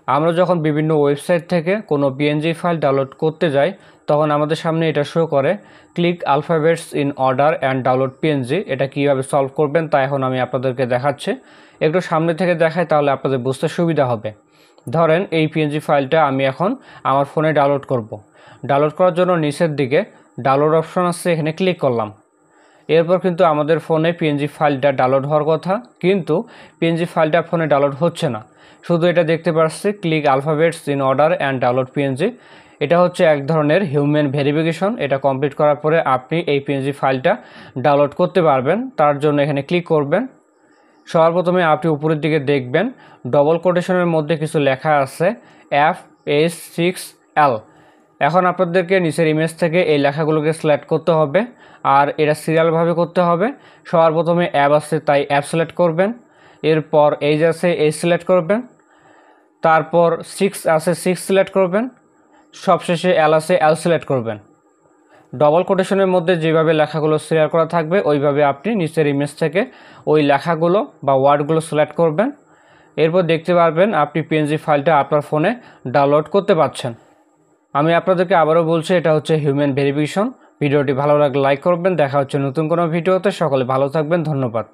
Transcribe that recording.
আমরা যখন বিভিন্ন ওয়েবসাইট থেকে কোনো পিএনজি ফাইল ডাউনলোড করতে যাই তখন আমাদের সামনে এটা শো করে click alphabets in order and download PNG. এটা কীভাবে সলভ করবেন তা এখন আমি আপনাদেরকে দেখাচ্ছি। একটু সামনে থেকে দেখাই তাহলে আপনাদের বুঝতে সুবিধা হবে। ধরেন এই পিএনজি ফাইলটা আমি এখন আমার ফোনে ডাউনলোড করব। ডাউনলোড করার জন্য নিচের দিকে ডাউনলোড অপশন আছে, এখানে ক্লিক করলাম। এরপর কিন্তু আমাদের ফোনে পিএনজি ফাইলটা ডাউনলোড হওয়ার কথা, কিন্তু পিএনজি ফাইলটা ফোনে ডাউনলোড হচ্ছে না। শুধু এটা দেখতে পাচ্ছি click alphabets in order and download PNG. এটা হচ্ছে এক ধরনের হিউম্যান ভেরিফিকেশন। এটা কমপ্লিট করার পরে আপনি এই পিএনজি ফাইলটা ডাউনলোড করতে পারবেন। তার জন্য এখানে ক্লিক করবেন। সবার প্রথমে আপনি উপরের দিকে দেখবেন ডবল কোটেশনের মধ্যে কিছু লেখা আছে FS6L। এখন আপনাদেরকে নিচের ইমেজ থেকে এই লেখাগুলোকে সিলেক্ট করতে হবে, আর এটা সিরিয়ালভাবে করতে হবে। সবার প্রথমে অ্যাপ আছে তাই অ্যাপ সিলেক্ট করবেন, এরপর এইজ আছে এইজ সিলেক্ট করবেন, তারপর 6 আছে 6 সিলেক্ট করবেন, সবশেষে L আছে L সিলেক্ট করবেন। ডবল কোটেশনের মধ্যে যেভাবে লেখাগুলো সিরিয়াল করা থাকবে ওইভাবে আপনি নিচের ইমেজ থেকে ওই লেখাগুলো বা ওয়ার্ডগুলো সিলেক্ট করবেন। এরপর দেখতে পারবেন আপনি পিএনজি ফাইলটা আপনার ফোনে ডাউনলোড করতে পারছেন। আমি আপনাদেরকে আবারও বলছি, এটা হচ্ছে হিউম্যান ভেরিফিকেশন। ভিডিওটি ভালো লাগলে লাইক করবেন। দেখা হচ্ছে নতুন কোনো ভিডিওতে। সকলে ভালো থাকবেন, ধন্যবাদ।